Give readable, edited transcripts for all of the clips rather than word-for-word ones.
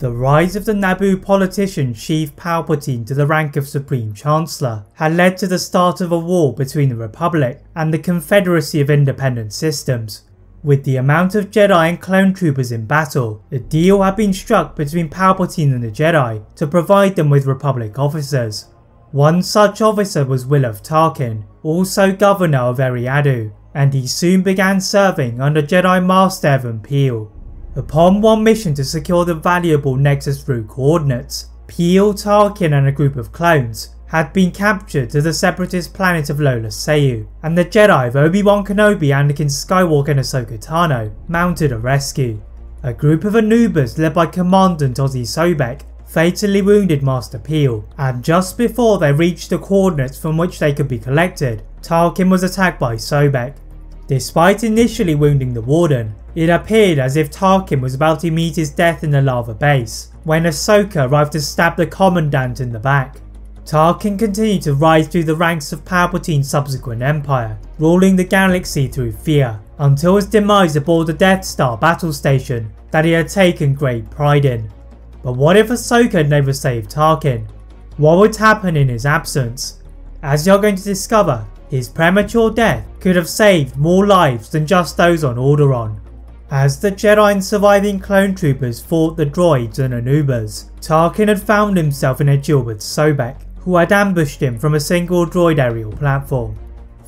The rise of the Naboo politician Sheev Palpatine to the rank of Supreme Chancellor had led to the start of a war between the Republic and the Confederacy of Independent systems. With the amount of Jedi and clone troopers in battle, a deal had been struck between Palpatine and the Jedi to provide them with Republic officers. One such officer was Wilhuff Tarkin, also Governor of Eriadu, and he soon began serving under Jedi Master Even Piell. Upon one mission to secure the valuable Nexus route coordinates, Piell, Tarkin and a group of clones had been captured to the Separatist planet of Lola Sayu, and the Jedi of Obi-Wan Kenobi, Anakin Skywalker and Ahsoka Tano mounted a rescue. A group of Anoobas led by Commandant Osi Sobeck fatally wounded Master Piell, and just before they reached the coordinates from which they could be collected, Tarkin was attacked by Sobeck. Despite initially wounding the warden, it appeared as if Tarkin was about to meet his death in the lava base, when Ahsoka arrived to stab the Commandant in the back. Tarkin continued to rise through the ranks of Palpatine's subsequent empire, ruling the galaxy through fear, until his demise aboard the Death Star battle station that he had taken great pride in. But what if Ahsoka had never saved Tarkin? What would happen in his absence? As you're going to discover, his premature death could have saved more lives than just those on Alderaan. As the Jedi and surviving clone troopers fought the droids and Anoobas, Tarkin had found himself in a duel with Sobeck, who had ambushed him from a single droid aerial platform.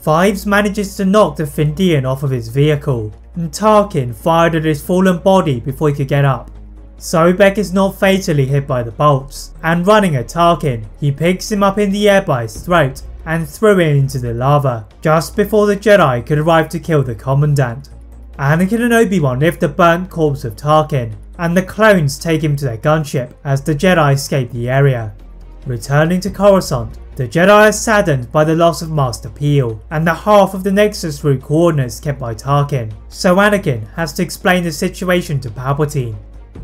Fives manages to knock the Findian off of his vehicle, and Tarkin fired at his fallen body before he could get up. Sobeck is not fatally hit by the bolts, and running at Tarkin, he picks him up in the air by his throat and threw him into the lava, just before the Jedi could arrive to kill the Commandant. Anakin and Obi-Wan lift the burnt corpse of Tarkin, and the clones take him to their gunship as the Jedi escape the area. Returning to Coruscant, the Jedi are saddened by the loss of Master Piell and the half of the Nexus route coordinates kept by Tarkin, so Anakin has to explain the situation to Palpatine.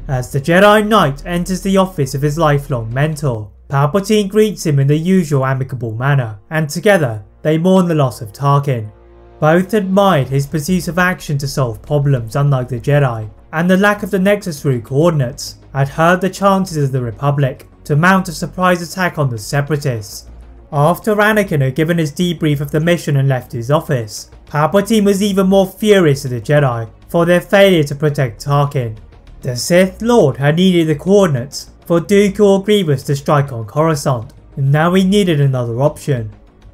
As the Jedi Knight enters the office of his lifelong mentor, Palpatine greets him in the usual amicable manner, and together they mourn the loss of Tarkin. Both admired his pursuit of action to solve problems unlike the Jedi, and the lack of the Nexus route coordinates had hurt the chances of the Republic to mount a surprise attack on the Separatists. After Anakin had given his debrief of the mission and left his office, Palpatine was even more furious at the Jedi for their failure to protect Tarkin. The Sith Lord had needed the coordinates for Dooku or Grievous to strike on Coruscant, and now he needed another option.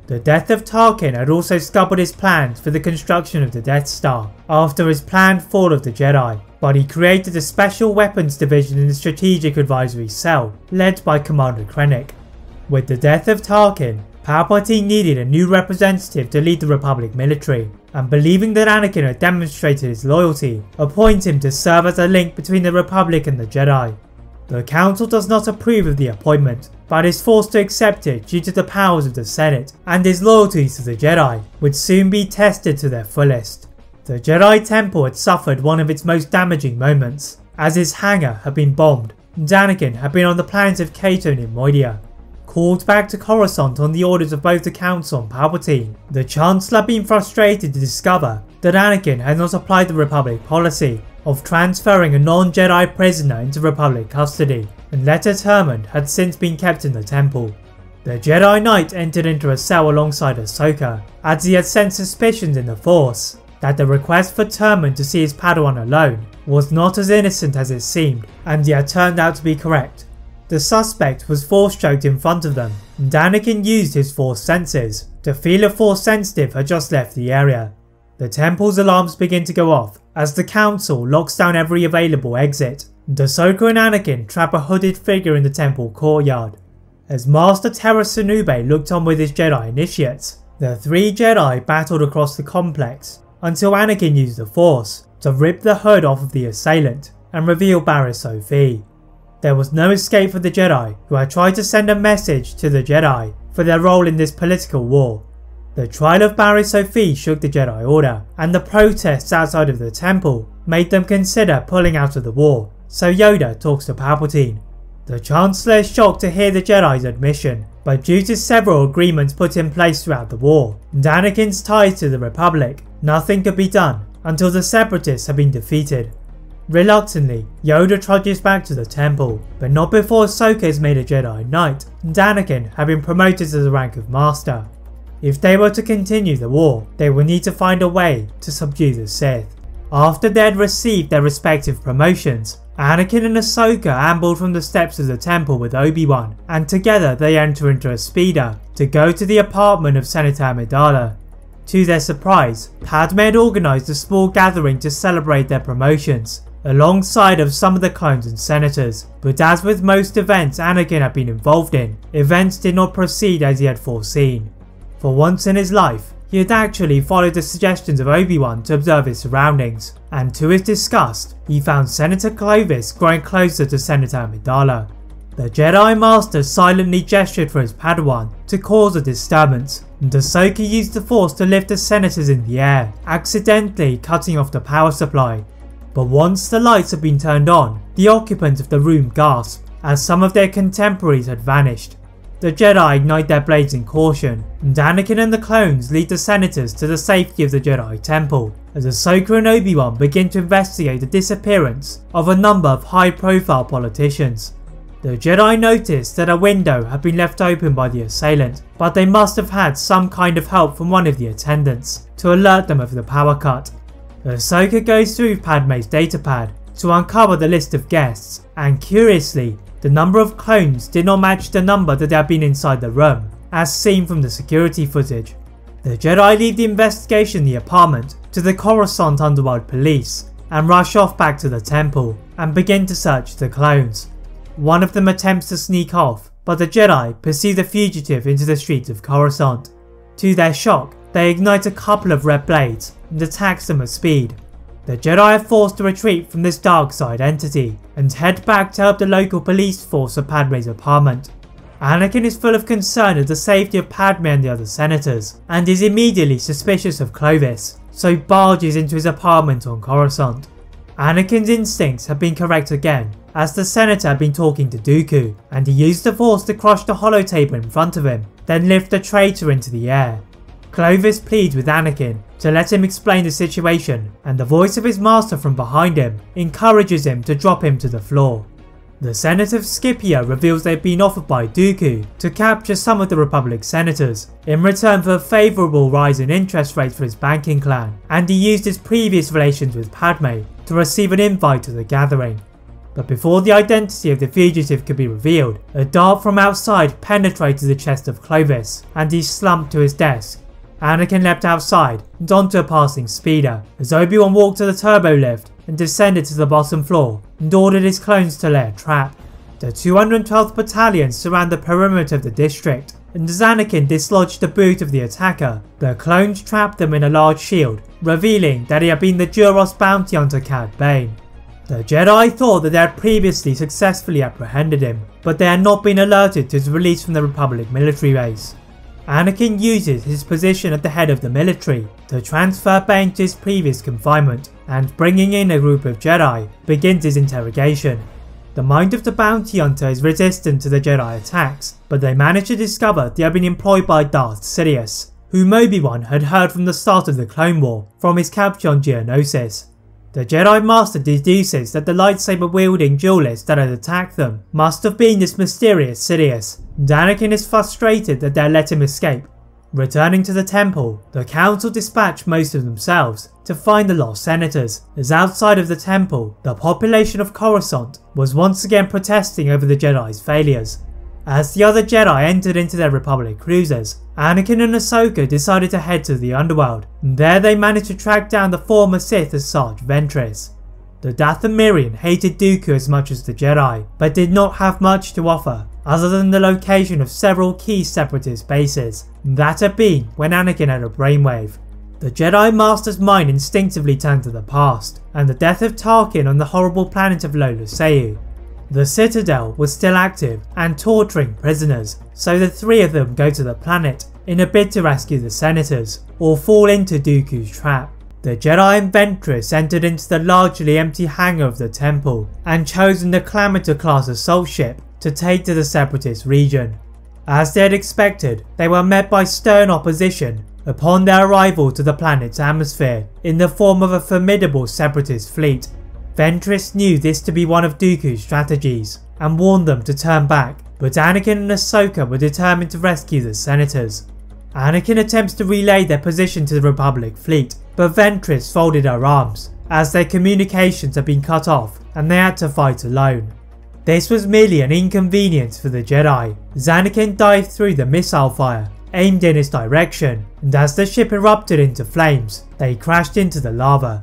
The death of Tarkin had also scuppered his plans for the construction of the Death Star after his planned fall of the Jedi, but he created a special weapons division in the Strategic Advisory Cell, led by Commander Krennic. With the death of Tarkin, Palpatine needed a new representative to lead the Republic military, and believing that Anakin had demonstrated his loyalty, appoint him to serve as a link between the Republic and the Jedi. The Council does not approve of the appointment, but is forced to accept it due to the powers of the Senate, and his loyalties to the Jedi would soon be tested to their fullest. The Jedi Temple had suffered one of its most damaging moments, as his hangar had been bombed, and Anakin had been on the planet of Cato in Moidia. Called back to Coruscant on the orders of both the Council and Palpatine, the Chancellor had been frustrated to discover that Anakin had not applied the Republic policy of transferring a non-Jedi prisoner into Republic custody, and Letter Termund had since been kept in the temple. The Jedi Knight entered into a cell alongside Ahsoka, as he had sensed suspicions in the Force that the request for Termund to see his Padawan alone was not as innocent as it seemed, and he had turned out to be correct. The suspect was Force-choked in front of them, and Anakin used his Force senses to feel a Force sensitive had just left the area. The temple's alarms begin to go off as the Council locks down every available exit, and Ahsoka and Anakin trap a hooded figure in the temple courtyard. As Master Senube looked on with his Jedi initiates, the three Jedi battled across the complex until Anakin used the Force to rip the hood off of the assailant and reveal Barriss Offee. There was no escape for the Jedi, who had tried to send a message to the Jedi for their role in this political war. The trial of Barriss Offee shook the Jedi Order, and the protests outside of the temple made them consider pulling out of the war, so Yoda talks to Palpatine. The Chancellor is shocked to hear the Jedi's admission, but due to several agreements put in place throughout the war, and Anakin's ties to the Republic, nothing could be done until the Separatists had been defeated. Reluctantly, Yoda trudges back to the temple, but not before Ahsoka is made a Jedi Knight, and Anakin have been promoted to the rank of Master. If they were to continue the war, they would need to find a way to subdue the Sith. After they had received their respective promotions, Anakin and Ahsoka ambled from the steps of the temple with Obi-Wan, and together they enter into a speeder to go to the apartment of Senator Amidala. To their surprise, Padme had organised a small gathering to celebrate their promotions, alongside of some of the clones and senators, but as with most events Anakin had been involved in, events did not proceed as he had foreseen. For once in his life, he had actually followed the suggestions of Obi-Wan to observe his surroundings, and to his disgust, he found Senator Clovis growing closer to Senator Amidala. The Jedi Master silently gestured for his Padawan to cause a disturbance, and Ahsoka used the Force to lift the senators in the air, accidentally cutting off the power supply. But once the lights had been turned on, the occupants of the room gasped, as some of their contemporaries had vanished. The Jedi ignite their blades in caution, and Anakin and the clones lead the senators to the safety of the Jedi Temple, as Ahsoka and Obi-Wan begin to investigate the disappearance of a number of high-profile politicians. The Jedi noticed that a window had been left open by the assailant, but they must have had some kind of help from one of the attendants to alert them of the power cut. Ahsoka goes through Padme's datapad to uncover the list of guests, and curiously, the number of clones did not match the number that had been inside the room, as seen from the security footage. The Jedi leave the investigation in the apartment to the Coruscant Underworld Police, and rush off back to the temple, and begin to search the clones. One of them attempts to sneak off, but the Jedi pursue the fugitive into the streets of Coruscant. To their shock, they ignite a couple of red blades, and attacks them at speed. The Jedi are forced to retreat from this dark side entity, and head back to help the local police force at Padme's apartment. Anakin is full of concern at the safety of Padme and the other senators, and is immediately suspicious of Clovis, so barges into his apartment on Coruscant. Anakin's instincts had been correct again, as the senator had been talking to Dooku, and he used the Force to crush the holotable in front of him, then lift the traitor into the air. Clovis pleads with Anakin to let him explain the situation, and the voice of his master from behind him encourages him to drop him to the floor. The Senate of Scipio reveals they've been offered by Dooku to capture some of the Republic senators in return for a favourable rise in interest rates for his banking clan, and he used his previous relations with Padme to receive an invite to the gathering. But before the identity of the fugitive could be revealed, a dart from outside penetrated the chest of Clovis, and he slumped to his desk. Anakin leapt outside and onto a passing speeder, as Obi-Wan walked to the turbo lift and descended to the bottom floor and ordered his clones to lay a trap. The 212th Battalion surround the perimeter of the district, and as Anakin dislodged the boot of the attacker, the clones trapped them in a large shield, revealing that he had been the Duros bounty hunter Cad Bane. The Jedi thought that they had previously successfully apprehended him, but they had not been alerted to his release from the Republic military base. Anakin uses his position at the head of the military to transfer Bane to his previous confinement, and bringing in a group of Jedi, begins his interrogation. The mind of the bounty hunter is resistant to the Jedi attacks, but they manage to discover they have been employed by Darth Sidious, whom Obi-Wan had heard from the start of the Clone War from his capture on Geonosis. The Jedi Master deduces that the lightsaber-wielding duelist that had attacked them must have been this mysterious Sidious, and Anakin is frustrated that they had let him escape. Returning to the temple, the council dispatched most of themselves to find the lost senators, as outside of the temple, the population of Coruscant was once again protesting over the Jedi's failures. As the other Jedi entered into their Republic cruisers, Anakin and Ahsoka decided to head to the underworld, and there they managed to track down the former Sith Asajj Ventress. The Dathomirian hated Dooku as much as the Jedi, but did not have much to offer, other than the location of several key Separatist bases, and that had been when Anakin had a brainwave. The Jedi Master's mind instinctively turned to the past, and the death of Tarkin on the horrible planet of Lola Sayu. The Citadel was still active and torturing prisoners, so the three of them go to the planet in a bid to rescue the senators, or fall into Dooku's trap. The Jedi and Ventress entered into the largely empty hangar of the temple, and chosen the Clamator-class assault ship to take to the Separatist region. As they had expected, they were met by stern opposition upon their arrival to the planet's atmosphere in the form of a formidable Separatist fleet. Ventress knew this to be one of Dooku's strategies and warned them to turn back, but Anakin and Ahsoka were determined to rescue the senators. Anakin attempts to relay their position to the Republic fleet, but Ventress folded her arms as their communications had been cut off and they had to fight alone. This was merely an inconvenience for the Jedi, as Anakin dived through the missile fire aimed in his direction, and as the ship erupted into flames, they crashed into the lava.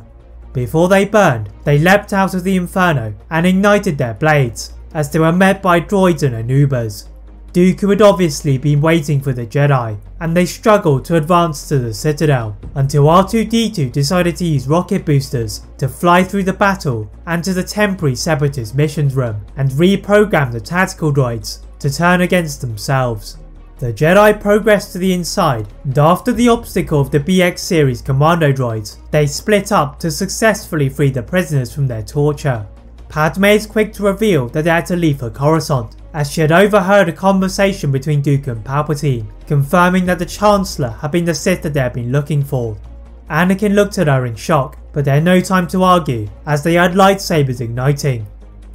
Before they burned, they leapt out of the inferno and ignited their blades, as they were met by droids and Anoobas. Dooku had obviously been waiting for the Jedi, and they struggled to advance to the Citadel, until R2-D2 decided to use rocket boosters to fly through the battle and to the temporary Separatist missions room and reprogram the tactical droids to turn against themselves. The Jedi progressed to the inside, and after the obstacle of the BX series commando droids, they split up to successfully free the prisoners from their torture. Padme is quick to reveal that they had to leave for Coruscant, as she had overheard a conversation between Dooku and Palpatine, confirming that the Chancellor had been the Sith that they had been looking for. Anakin looked at her in shock, but they had no time to argue, as they had lightsabers igniting.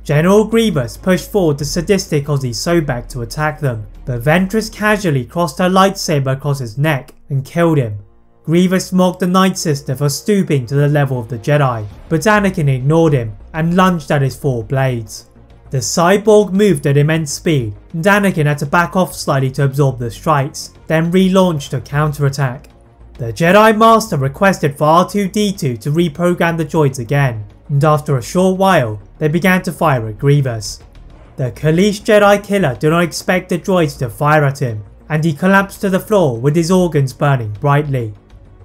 General Grievous pushed forward the sadistic Osi Sobeck to attack them, but Ventress casually crossed her lightsaber across his neck and killed him. Grievous mocked the Night Sister for stooping to the level of the Jedi, but Anakin ignored him and lunged at his 4 blades. The cyborg moved at immense speed, and Anakin had to back off slightly to absorb the strikes, then relaunched a counterattack. The Jedi Master requested for R2-D2 to reprogram the droids again, and after a short while, they began to fire at Grievous. The Kalish Jedi killer did not expect the droids to fire at him, and he collapsed to the floor with his organs burning brightly.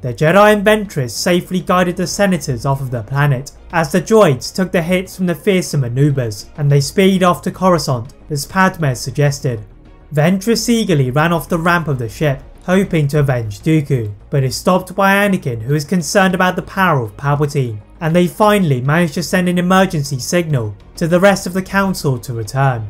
The Jedi and Ventress safely guided the senators off of the planet, as the droids took the hits from the fearsome Anoobas, and they speeded off to Coruscant, as Padme suggested. Ventress eagerly ran off the ramp of the ship, hoping to avenge Dooku, but is stopped by Anakin, who is concerned about the power of Palpatine, and they finally manage to send an emergency signal to the rest of the council to return.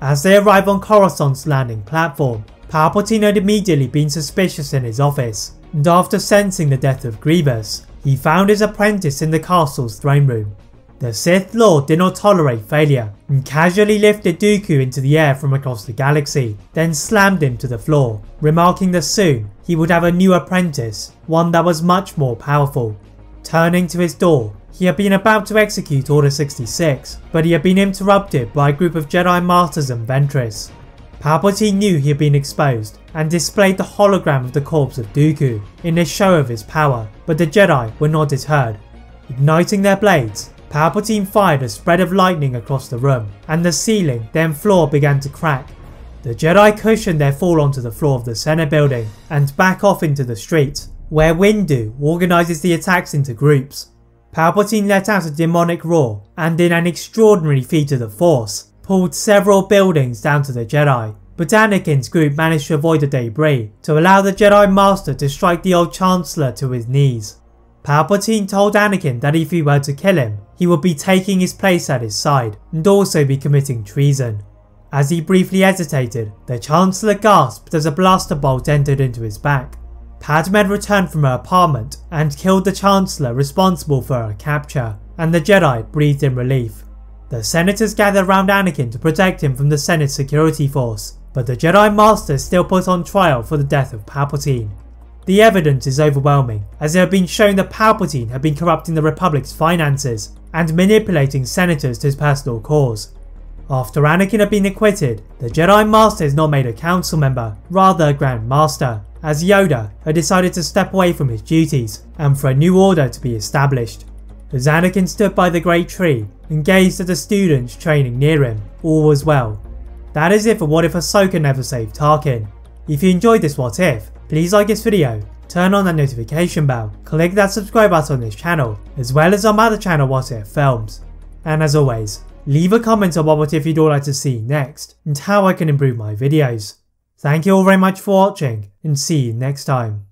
As they arrive on Coruscant's landing platform, Palpatine had immediately been suspicious in his office, and after sensing the death of Grievous, he found his apprentice in the castle's throne room. The Sith Lord did not tolerate failure, and casually lifted Dooku into the air from across the galaxy, then slammed him to the floor, remarking that soon he would have a new apprentice, one that was much more powerful. Turning to his door, he had been about to execute Order 66, but he had been interrupted by a group of Jedi Masters and Ventress. Palpatine knew he had been exposed, and displayed the hologram of the corpse of Dooku in a show of his power, but the Jedi were not deterred. Igniting their blades, Palpatine fired a spread of lightning across the room, and the ceiling then floor began to crack. The Jedi cushioned their fall onto the floor of the Senate building, and back off into the street, where Windu organises the attacks into groups. Palpatine let out a demonic roar, and in an extraordinary feat of the Force, pulled several buildings down to the Jedi, but Anakin's group managed to avoid the debris to allow the Jedi Master to strike the old Chancellor to his knees. Palpatine told Anakin that if he were to kill him, he would be taking his place at his side and also be committing treason. As he briefly hesitated, the Chancellor gasped as a blaster bolt entered into his back. Padme had returned from her apartment and killed the Chancellor responsible for her capture, and the Jedi breathed in relief. The senators gathered around Anakin to protect him from the Senate security force, but the Jedi Master still put on trial for the death of Palpatine. The evidence is overwhelming, as it had been shown that Palpatine had been corrupting the Republic's finances and manipulating senators to his personal cause. After Anakin had been acquitted, the Jedi Master is not made a council member, rather a Grand Master, as Yoda had decided to step away from his duties and for a new order to be established. As Anakin stood by the great tree and gazed at the students training near him, all was well. That is it for What If Ahsoka Never Saved Tarkin. If you enjoyed this What If, please like this video, turn on that notification bell, click that subscribe button on this channel, as well as on my other channel What If Films. And as always, leave a comment on what if you'd all like to see next, and how I can improve my videos. Thank you all very much for watching, and see you next time.